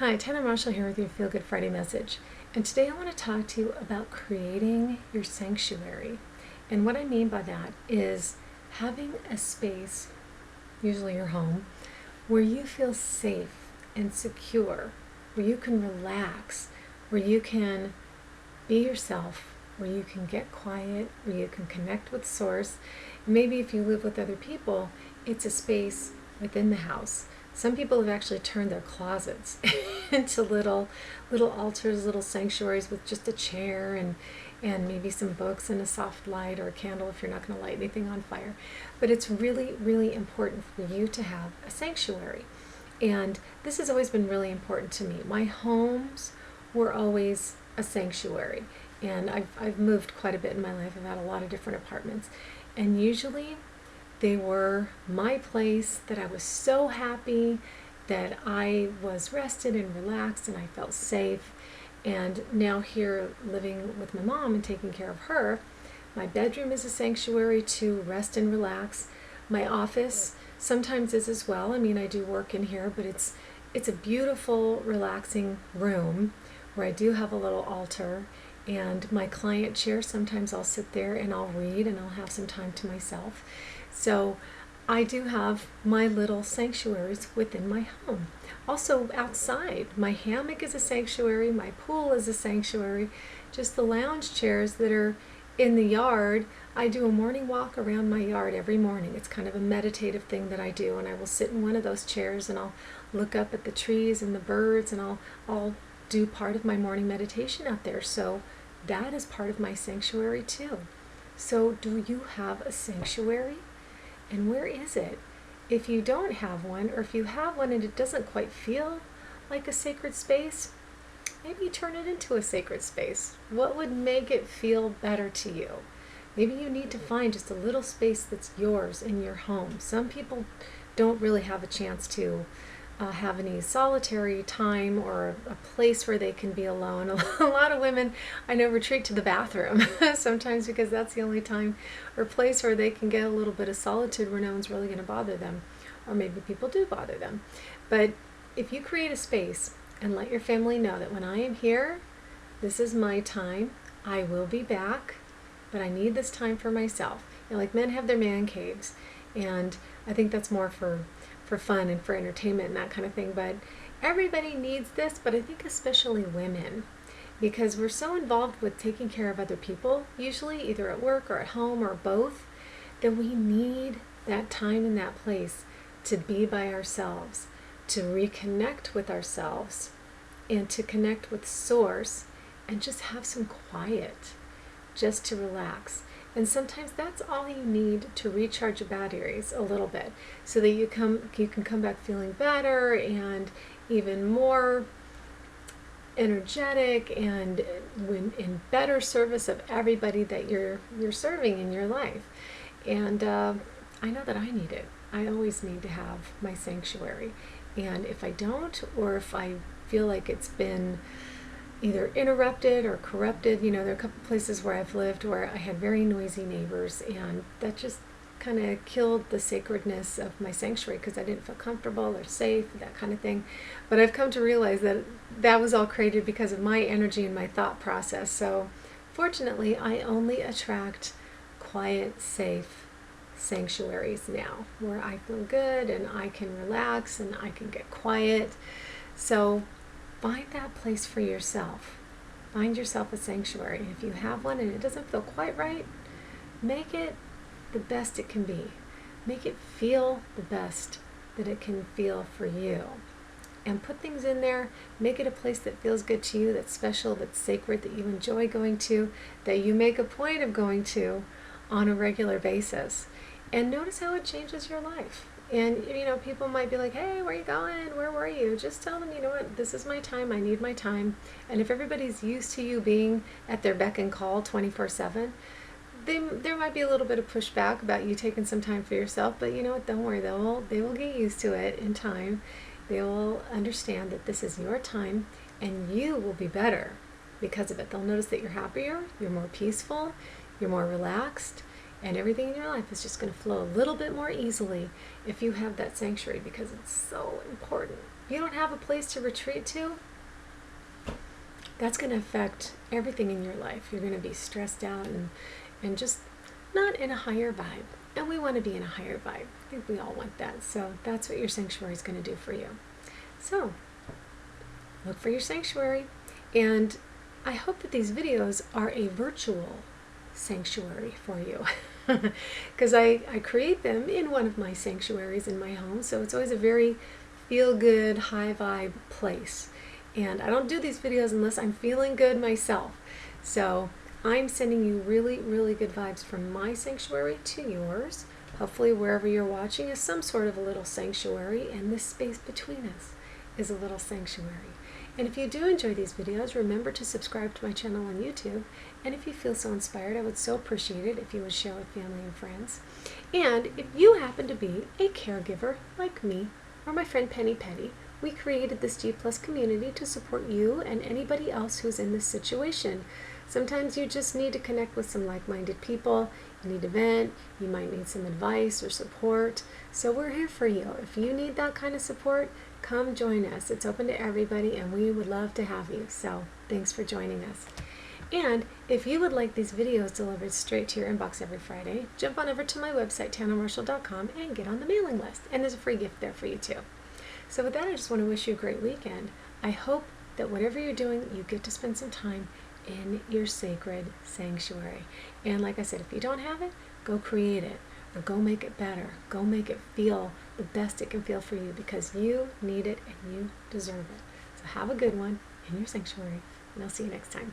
Hi, Tanna Marshall here with your Feel Good Friday message. And today I want to talk to you about creating your sanctuary. And what I mean by that is having a space, usually your home, where you feel safe and secure, where you can relax, where you can be yourself, where you can get quiet, where you can connect with Source. Maybe if you live with other people, it's a space within the house. Some people have actually turned their closets into little altars, little sanctuaries with just a chair and maybe some books and a soft light or a candle if you're not going to light anything on fire. But it's really, really important for you to have a sanctuary. And this has always been really important to me. My homes were always a sanctuary. And I've moved quite a bit in my life. I've had a lot of different apartments. And usually they were my place that I was so happy that I was rested and relaxed and I felt safe. And now here living with my mom and taking care of her, my bedroom is a sanctuary to rest and relax. My office sometimes is as well. I mean, I do work in here, but it's a beautiful, relaxing room where I do have a little altar. And my client chair, sometimes I'll sit there and I'll read and I'll have some time to myself. So I do have my little sanctuaries within my home. Also outside, my hammock is a sanctuary, my pool is a sanctuary, just the lounge chairs that are in the yard. I do a morning walk around my yard every morning. It's kind of a meditative thing that I do, and I will sit in one of those chairs and I'll look up at the trees and the birds and I'll do part of my morning meditation out there. So that is part of my sanctuary too. So do you have a sanctuary? And where is it? If you don't have one, or if you have one and it doesn't quite feel like a sacred space, maybe turn it into a sacred space. What would make it feel better to you? Maybe you need to find just a little space that's yours in your home. Some people don't really have a chance to have any solitary time or a place where they can be alone. A lot of women I know retreat to the bathroom sometimes because that's the only time or place where they can get a little bit of solitude where no one's really going to bother them, or maybe people do bother them. But if you create a space and let your family know that when I am here, this is my time, I will be back, but I need this time for myself. You know, like men have their man caves, and I think that's more for fun and for entertainment and that kind of thing, but everybody needs this, but I think especially women, because we're so involved with taking care of other people, usually either at work or at home or both, that we need that time in that place to be by ourselves, to reconnect with ourselves and to connect with Source and just have some quiet, just to relax. And sometimes that's all you need to recharge your batteries a little bit, so that you can come back feeling better and even more energetic and in better service of everybody that you're serving in your life. And I know that I need it. I always need to have my sanctuary. And if I don't, or if I feel like it's been either interrupted or corrupted. You know, there are a couple places where I've lived where I had very noisy neighbors, and that just kind of killed the sacredness of my sanctuary because I didn't feel comfortable or safe, that kind of thing. But I've come to realize that that was all created because of my energy and my thought process. So fortunately, I only attract quiet, safe sanctuaries now where I feel good and I can relax and I can get quiet. So find that place for yourself. Find yourself a sanctuary. If you have one and it doesn't feel quite right, make it the best it can be. Make it feel the best that it can feel for you. And put things in there. Make it a place that feels good to you, that's special, that's sacred, that you enjoy going to, that you make a point of going to on a regular basis. And notice how it changes your life. And, you know, people might be like, hey, where are you going? Where were you? Just tell them, you know what, this is my time. I need my time. And if everybody's used to you being at their beck and call 24/7, there might be a little bit of pushback about you taking some time for yourself. But you know what, don't worry. They will get used to it in time. They will understand that this is your time and you will be better because of it. They'll notice that you're happier, you're more peaceful, you're more relaxed, and everything in your life is just going to flow a little bit more easily if you have that sanctuary, because it's so important. If you don't have a place to retreat to, that's going to affect everything in your life. You're going to be stressed out and just not in a higher vibe. And we want to be in a higher vibe. I think we all want that. So that's what your sanctuary is going to do for you. So look for your sanctuary. And I hope that these videos are a virtual sanctuary for you. Because I create them in one of my sanctuaries in my home. So it's always a very feel-good, high vibe place. And I don't do these videos unless I'm feeling good myself. So I'm sending you really, really good vibes from my sanctuary to yours. Hopefully wherever you're watching is some sort of a little sanctuary, and this space between us is a little sanctuary. And if you do enjoy these videos, remember to subscribe to my channel on YouTube. And if you feel so inspired, I would so appreciate it if you would share with family and friends. And if you happen to be a caregiver like me or my friend Penny Petty, we created this G Plus community to support you and anybody else who's in this situation. Sometimes you just need to connect with some like-minded people. You need to vent. You might need some advice or support. So we're here for you. If you need that kind of support, come join us. It's open to everybody, and we would love to have you. So thanks for joining us. And if you would like these videos delivered straight to your inbox every Friday, jump on over to my website, tannamarshall.com, and get on the mailing list. And there's a free gift there for you too. So with that, I just want to wish you a great weekend. I hope that whatever you're doing, you get to spend some time in your sacred sanctuary. And like I said, if you don't have it, go create it, or go make it better. Go make it feel the best it can feel for you, because you need it and you deserve it. So have a good one in your sanctuary, and I'll see you next time.